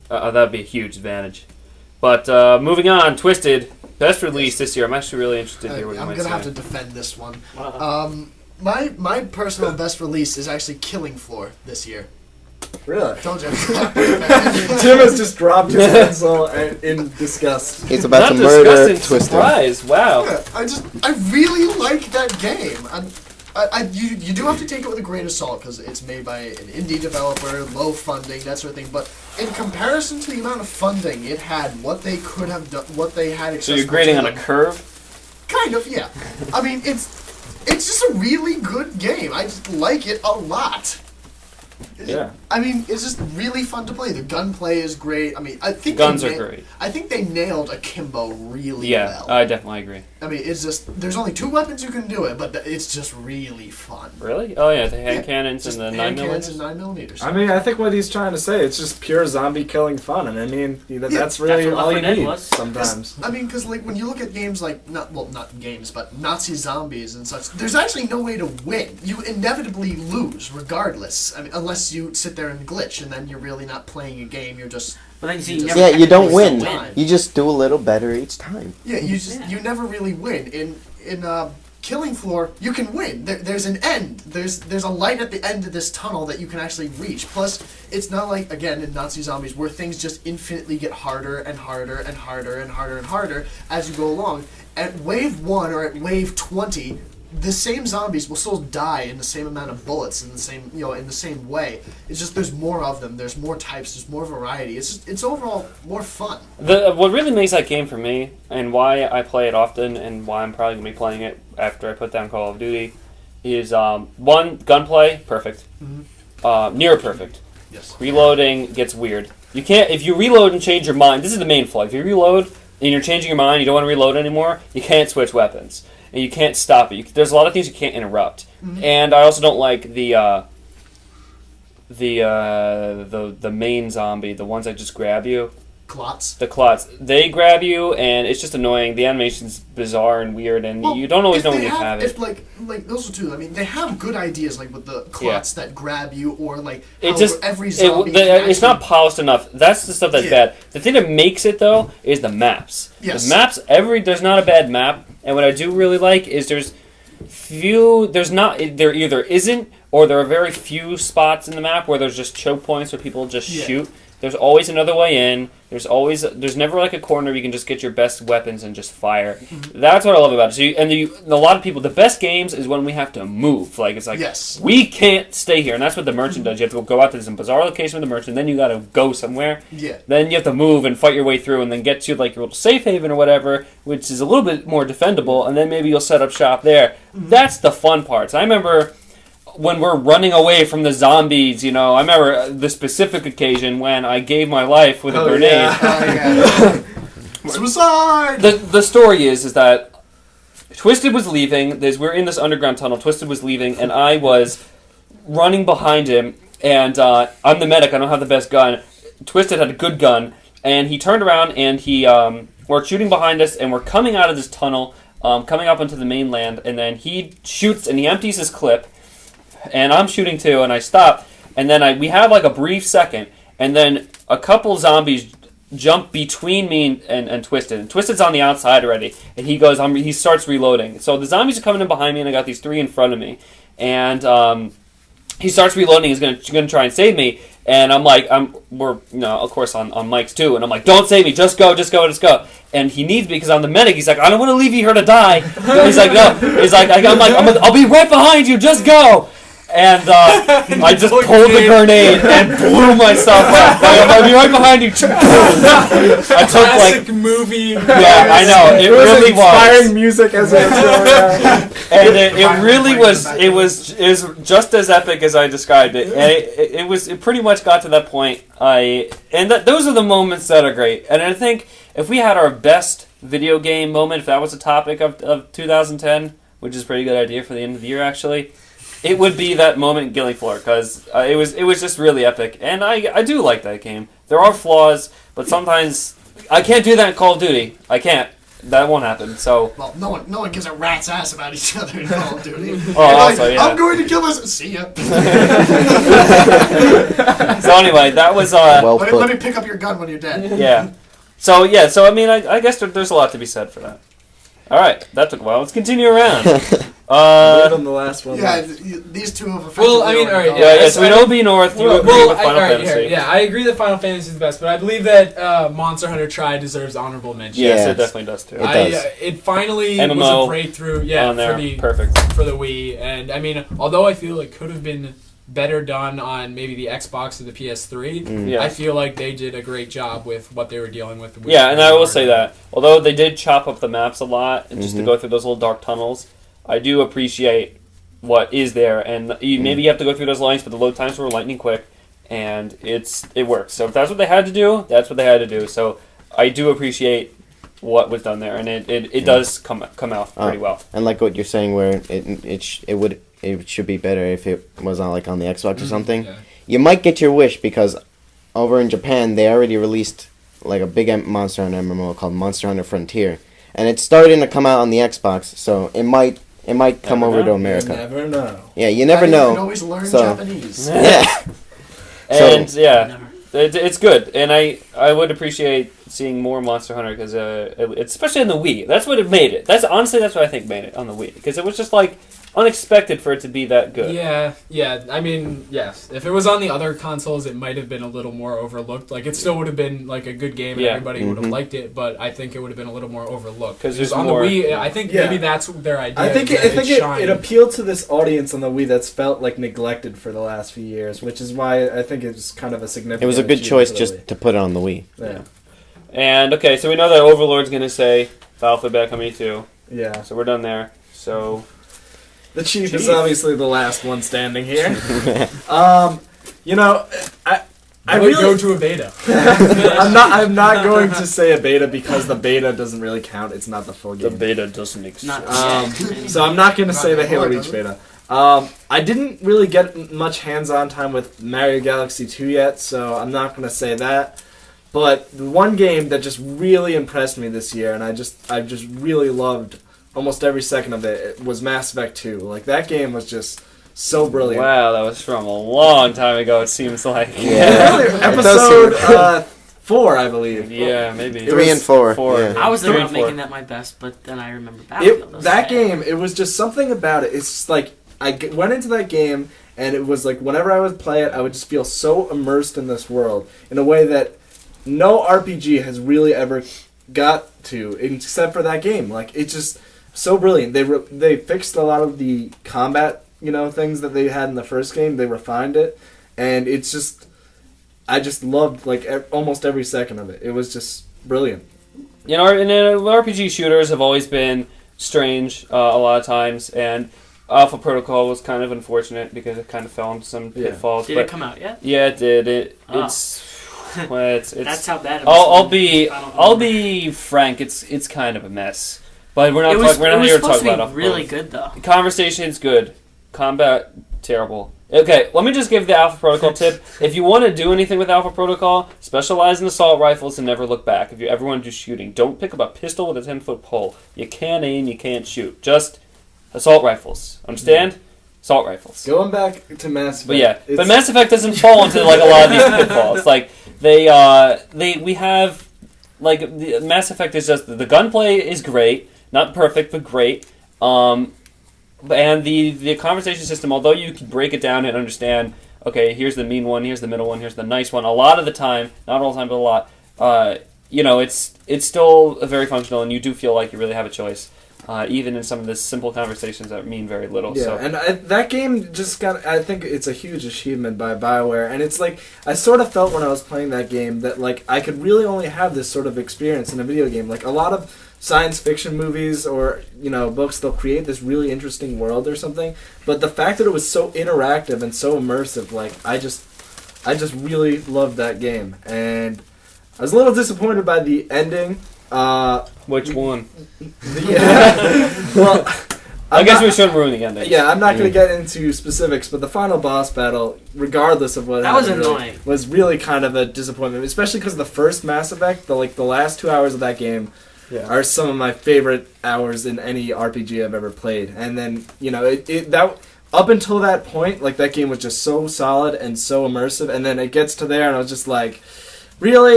That'd be a huge advantage. But moving on, Twisted, best release this year. I'm actually really interested to hear what you might say. I'm going to have to defend this one. My personal best release is actually Killing Floor this year. Really? Told you. Tim has just dropped his pencil in disgust. He's about to murder Twisted. Surprise! Wow. Yeah, I really like that game. You do have to take it with a grain of salt because it's made by an indie developer, low funding, that sort of thing. But in comparison to the amount of funding it had, what they could have done, what they had accessible. So you're grading on a curve? Kind of, yeah. I mean, it's just a really good game. I just like it a lot. Yeah. I mean, it's just really fun to play. The gunplay is great. I mean, I think guns are great. I think they nailed akimbo really well. Yeah, I definitely agree. I mean, it's just there's only 2 weapons you can do it, but it's just really fun. Really? Oh yeah, the hand cannons and the 9mm. Cannons and 9mm. I mean, I think what he's trying to say, it's just pure zombie killing fun, and I mean, that's really all you need sometimes. I mean, because like when you look at games like not games, but Nazi zombies and such, there's actually no way to win. You inevitably lose, regardless. I mean, unless you sit there and glitch, and then you're really not playing a game. You're just. But then you don't win. You just do a little better each time. Yeah, you never really win. In Killing Floor, you can win. There's an end. There's a light at the end of this tunnel that you can actually reach. Plus, it's not like, again, in Nazi Zombies, where things just infinitely get harder and harder and harder and harder and harder as you go along. At wave 1 or at wave 20, the same zombies will still die in the same amount of bullets in the same in the same way. It's just there's more of them. There's more types. There's more variety. It's overall more fun. What really makes that game for me, and why I play it often, and why I'm probably gonna be playing it after I put down Call of Duty, is one, gunplay, perfect, near perfect. Yes. Reloading gets weird. You can't if you reload and change your mind. This is the main flaw. If you reload and you're changing your mind, you don't want to reload anymore. You can't switch weapons. And you can't stop it. There's a lot of things you can't interrupt. Mm-hmm. And I also don't like the main zombie, the ones that just grab you. Clots. The clots. They grab you, and it's just annoying. The animation's bizarre and weird, and you don't always know when you have it. If like those two, I mean, they have good ideas, like with the clots that grab you, or like every zombie. It's not polished enough. That's the stuff that's bad. The thing that makes it though is the maps. Yes. The maps. There's not a bad map, and what I do really like is there either isn't, or there are very few spots in the map where there's just choke points where people just shoot. There's always another way in. There's never like a corner where you can just get your best weapons and just fire. Mm-hmm. That's what I love about it. A lot of people, the best games is when we have to move. Like it's like we can't stay here, and that's what the merchant does. You have to go out to some bizarre location with the merchant, then you got to go somewhere. Yeah. Then you have to move and fight your way through, and then get to like your little safe haven or whatever, which is a little bit more defendable, and then maybe you'll set up shop there. Mm-hmm. That's the fun parts. I remember when we're running away from the zombies, I remember the specific occasion when I gave my life with a grenade. Yeah. Suicide! The story is that Twisted was leaving. We're in this underground tunnel. Twisted was leaving, and I was running behind him. And I'm the medic. I don't have the best gun. Twisted had a good gun, and he turned around and we're shooting behind us, and we're coming out of this tunnel, coming up onto the mainland. And then he shoots and he empties his clip. And I'm shooting too, and I stop, and then we have like a brief second, and then a couple zombies jump between me and Twisted. And Twisted's on the outside already, and he starts reloading. So the zombies are coming in behind me, and I got these 3 in front of me, and he starts reloading. He's gonna try and save me, and I'm like, we're of course on mics too, and I'm like, don't save me, just go. And he needs me because I'm the medic. He's like, I don't want to leave you here to die. He's like, no. He's like, I'll be right behind you. Just go. And I just pulled the grenade and blew myself up. I'll be right behind you. I took classic movie. Yeah, I know. It really inspiring music as it and it really was. It was just as epic as I described it. And it pretty much got to that point. Those are the moments that are great. And I think if we had our best video game moment, if that was the topic of 2010, which is a pretty good idea for the end of the year, actually. It would be that moment in Killing Floor, because it was just really epic, and I do like that game. There are flaws, but sometimes I can't do that in Call of Duty. I can't. that won't happen. So Well, no one gives a rat's ass about each other in Call of Duty. Oh, also, yeah. I'm going to kill this. See ya. so anyway, that was Well Let me put. pick up your gun when you're dead. yeah. So I mean, I guess there's a lot to be said for that. All right, that took a while. Let's continue around. Right on the last one. Yeah, these two have effectively. Well, I mean, already all right, gone. Yeah, so we know B North. You agree with Final Fantasy? Yeah, I agree that Final Fantasy is the best, but I believe that Monster Hunter Tri deserves honorable mention. Yes, Yeah, it definitely does too. It does. It finally was MMO a breakthrough, on there. Perfect. for the Wii, and I mean, although I feel it could have been better done on maybe the Xbox or the PS3, Yeah. I feel like they did a great job with what they were dealing with. Yeah, and I will say that although they did chop up the maps a lot, and just to go through those little dark tunnels, I do appreciate what is there, and maybe you have to go through those lines, but the load times were lightning quick, and it works. So if that's what they had to do, that's what they had to do. So I do appreciate what was done there, and it does come out pretty well. And like what you're saying, where it should be better if it was on the Xbox or something. Yeah. You might get your wish because over in Japan they already released like a big Monster Hunter MMO called Monster Hunter Frontier, and it's starting to come out on the Xbox, so it might come over to America. You never know. Yeah, you never You know. can always learn So- Japanese. Yeah. And So- yeah, it's good, and I would appreciate seeing more Monster Hunter because especially on the Wii. That's what it made it. That's what I think made it on the Wii, because it was just like unexpected for it to be that good. Yeah. I mean, yes. If it was on the other consoles, it might have been a little more overlooked. Like, it still would have been like a good game, and Yeah. everybody would have liked it. But I think it would have been a little more overlooked. 'Cause there's on more- the Wii, I think Yeah. maybe that's their idea. I think it appealed to this audience on the Wii that's felt like neglected for the last few years, which is why I think it's kind of a significant. It was a good achievement choice for the just Wii. to put it on the Wii. Yeah. And okay, so we know that Overlord's gonna say Battlefield Bad Company 2, Yeah. so we're done there. So The Chief is Chief. obviously the last one standing here. You know, I I would really go to a beta. I'm not going to say a beta because the beta doesn't really count. It's not the full the game. beta doesn't exist. Not So I'm not going to say the Halo Lord, Reach doesn't beta. I didn't really get much hands-on time with Mario Galaxy 2 yet, so I'm not going to say that. But the one game that just really impressed me this year, and I just really loved almost every second of it, was Mass Effect 2. Like, that game was just so brilliant. Wow, that was from a long time ago. It seems like. Yeah. Really, It does episode 4, I believe. Yeah, maybe. 3 and 4. Four. Yeah. I was Three thinking and about four. making that my best, but then I remember Battlefield. was That bad. game, it was just something about it. It's just like went into that game, and it was like whenever I would play it, I would just feel so immersed in this world in a way that no RPG has really ever got to, except for that game. Like, it's just so brilliant. They fixed a lot of the combat, things that they had in the first game. They refined it, and it's just, I just loved like almost every second of it. It was just brilliant. And RPG shooters have always been strange a lot of times, and Alpha Protocol was kind of unfortunate because it kind of fell into some pitfalls. Did but it come out yet? yeah, it did. Oh. It's That's how bad it I'll was. be I don't I'll remember. be frank. It's kind of a mess. But we're not It was, we're not it was here to supposed talk to about be Alpha really Protocol. good though. Conversation's good. Combat terrible. Okay, let me just give the Alpha Protocol tip. If you want to do anything with Alpha Protocol, specialize in assault rifles and never look back. If you ever want to do shooting, don't pick up a pistol with a 10-foot pole. You can't aim, you can't shoot. Just assault rifles. Understand? Assault rifles. Going back to Mass Effect. But yeah, but it's- Mass Effect doesn't fall into like a lot of these pitfalls. Like we have like the Mass Effect is just the gunplay is great, not perfect but great. And the conversation system, although you can break it down and understand, okay, here's the mean one, here's the middle one, here's the nice one. A lot of the time, not all the time, but a lot. It's still very functional, and you do feel like you really have a choice. Even in some of the simple conversations that mean very little. Yeah, So. and that game just got. I think it's a huge achievement by BioWare, and it's like I sort of felt when I was playing that game that like I could really only have this sort of experience in a video game. Like a lot of science fiction movies or books, they'll create this really interesting world or something, but the fact that it was so interactive and so immersive, like I just really loved that game, and I was a little disappointed by the ending. Which one? Well, I guess we shouldn't ruin the ending. Yeah, I'm not going to get into specifics, but the final boss battle, regardless of what That was happened, really, annoying. was really kind of a disappointment, especially because the first Mass Effect, the last 2 hours of that game, are some of my favorite hours in any RPG I've ever played. And then, you know, that up until that point, like, that game was just so solid and so immersive, and then it gets to there, and I was just like, really?